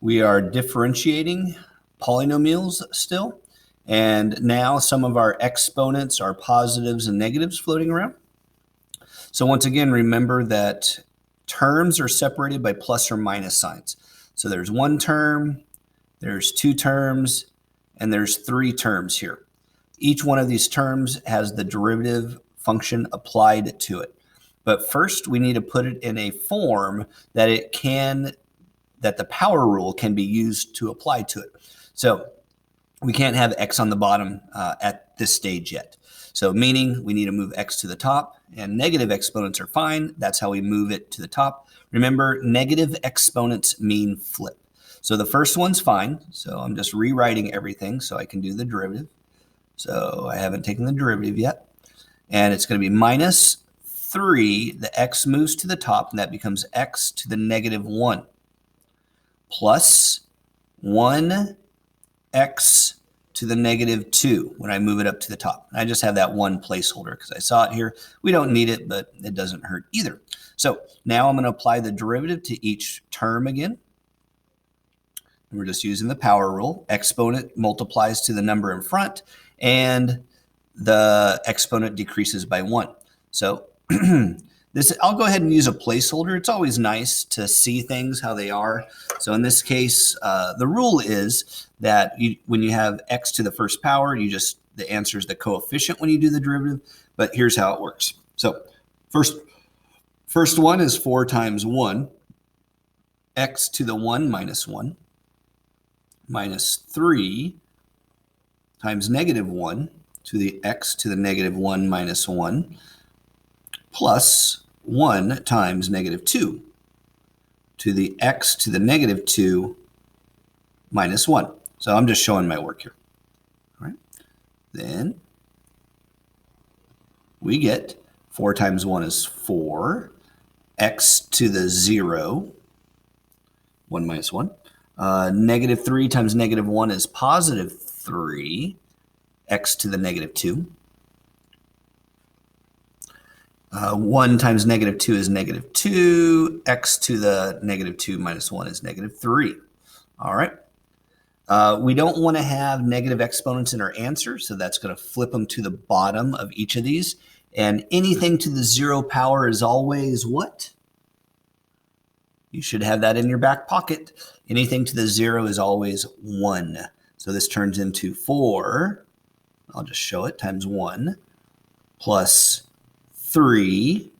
We are differentiating polynomials still. And now some of our exponents are positives and negatives floating around. So once again, remember that terms are separated by plus or minus signs. So there's one term, there's two terms, and there's three terms here. Each one of these terms has the derivative function applied to it. But first, we need to put it in a form that that the power rule can be used to apply to it. So we can't have x on the bottom at this stage yet. So meaning we need to move x to the top, and negative exponents are fine. That's how we move it to the top. Remember, negative exponents mean flip. So the first one's fine. So I'm just rewriting everything so I can do the derivative. So I haven't taken the derivative yet. And it's going to be minus 3. The x moves to the top, and that becomes x to the negative 1. Plus 1x to the negative 2 when I move it up to the top. I just have that one placeholder because I saw it here. We don't need it, but it doesn't hurt either. So now I'm going to apply the derivative to each term again. We're just using the power rule. Exponent multiplies to the number in front, and the exponent decreases by 1. So I'll go ahead and use a placeholder. It's always nice to see things how they are. So in this case, the rule is that when you have x to the first power, the answer is the coefficient when you do the derivative. But here's how it works. So first one is 4 times 1, x to the 1 minus 1, minus 3 times negative 1 to the x to the negative 1 minus 1, plus 1 times negative 2 to the x to the negative 2 minus 1. So I'm just showing my work here. All right. Then we get 4 times 1 is 4, x to the 0, 1 minus 1. Negative 3 times negative 1 is positive 3, x to the negative 2. 1 times negative 2 is negative 2. X to the negative 2 minus 1 is negative 3. All right. We don't want to have negative exponents in our answer, so that's going to flip them to the bottom of each of these. And anything to the 0 power is always what? You should have that in your back pocket. Anything to the 0 is always 1. So this turns into 4, I'll just show it, times 1, plus 3,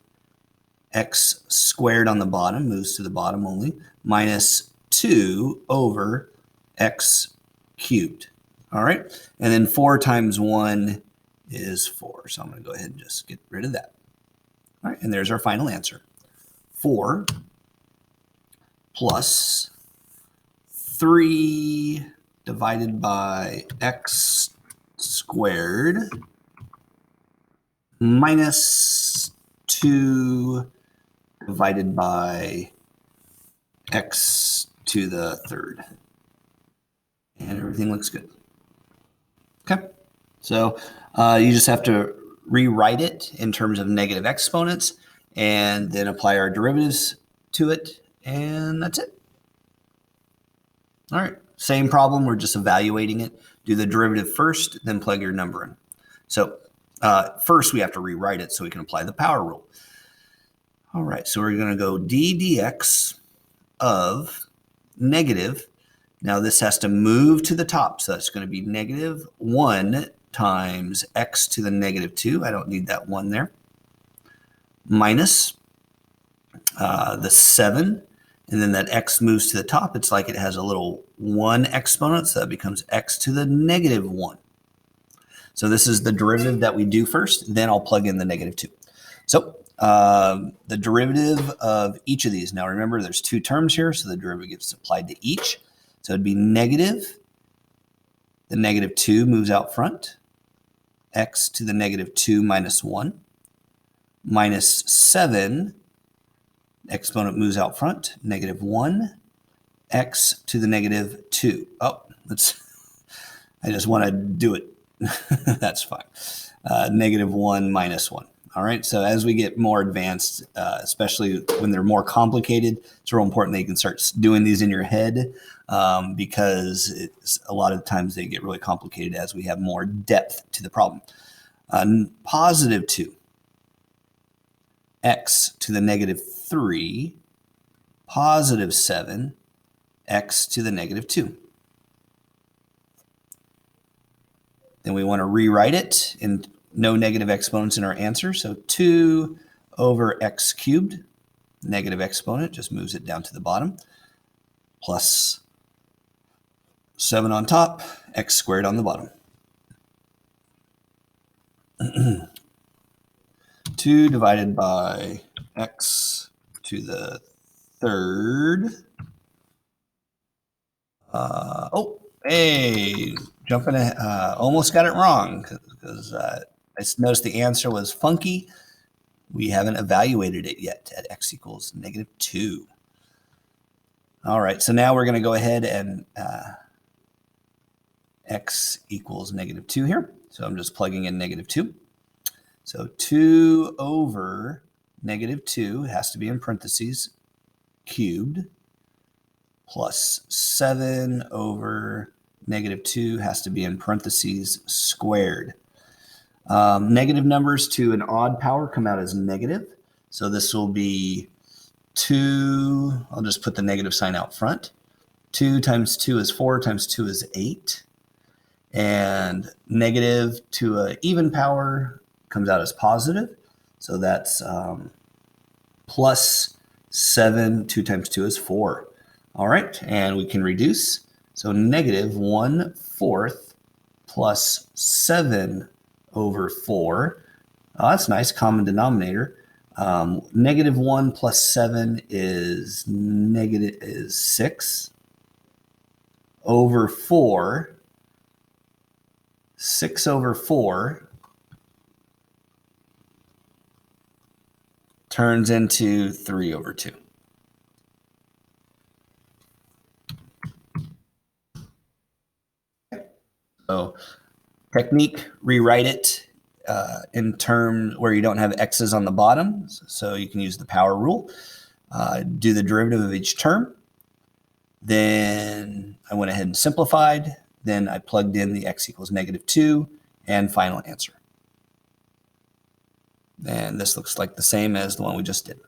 x squared on the bottom, moves to the bottom only, minus 2 over x cubed. All right, and then 4 times 1 is 4. So I'm going to go ahead and just get rid of that. All right, and there's our final answer. 4 plus 3 divided by x squared minus 2 divided by x to the third. And everything looks good. Okay, so you just have to rewrite it in terms of negative exponents and then apply our derivatives to it, and that's it. All right, same problem, we're just evaluating it. Do the derivative first, then plug your number in. So first we have to rewrite it so we can apply the power rule. All right, so we're going to go d dx of negative. Now this has to move to the top, so that's going to be negative 1 times x to the negative 2. I don't need that 1 there. Minus the 7, and then that x moves to the top. It's like it has a little 1 exponent, so that becomes x to the negative 1. So this is the derivative that we do first, then I'll plug in the negative 2. So the derivative of each of these. Now remember, there's two terms here, so the derivative gets applied to each. So it'd be negative. The negative 2 moves out front. X to the negative 2 minus 1. Minus 7. Exponent moves out front. Negative 1. X to the negative 2. Oh, I just want to do it. That's fine. Negative 1 minus 1. All right, so as we get more advanced, especially when they're more complicated, it's real important that you can start doing these in your head because a lot of times they get really complicated as we have more depth to the problem. Positive 2, x to the negative 3, positive 7, x to the negative 2. Then we want to rewrite it in no negative exponents in our answer. So 2 over x cubed, negative exponent, just moves it down to the bottom, plus 7 on top, x squared on the bottom. 2 divided by x to the third. Hey, jumping ahead, almost got it wrong because I noticed the answer was funky. We haven't evaluated it yet at x equals negative 2. All right, so now we're going to go ahead and x equals negative 2 here. So I'm just plugging in negative 2. So 2 over negative 2 has to be in parentheses, cubed, plus 7 over negative 2 has to be in parentheses, squared. Negative numbers to an odd power come out as negative. So this will be 2, I'll just put the negative sign out front. 2 times 2 is 4 times 2 is 8. And negative to an even power comes out as positive. So that's plus 7, 2 times 2 is 4. All right, and we can reduce. So negative 1/4 plus 7 over 4. Oh, that's nice, common denominator. Negative 1 plus 7 is 6 over 4. 6 over 4 turns into 3 over 2. So technique, rewrite it in terms where you don't have x's on the bottom. So you can use the power rule. Do the derivative of each term. Then I went ahead and simplified. Then I plugged in the x equals negative 2 and final answer. And this looks like the same as the one we just did.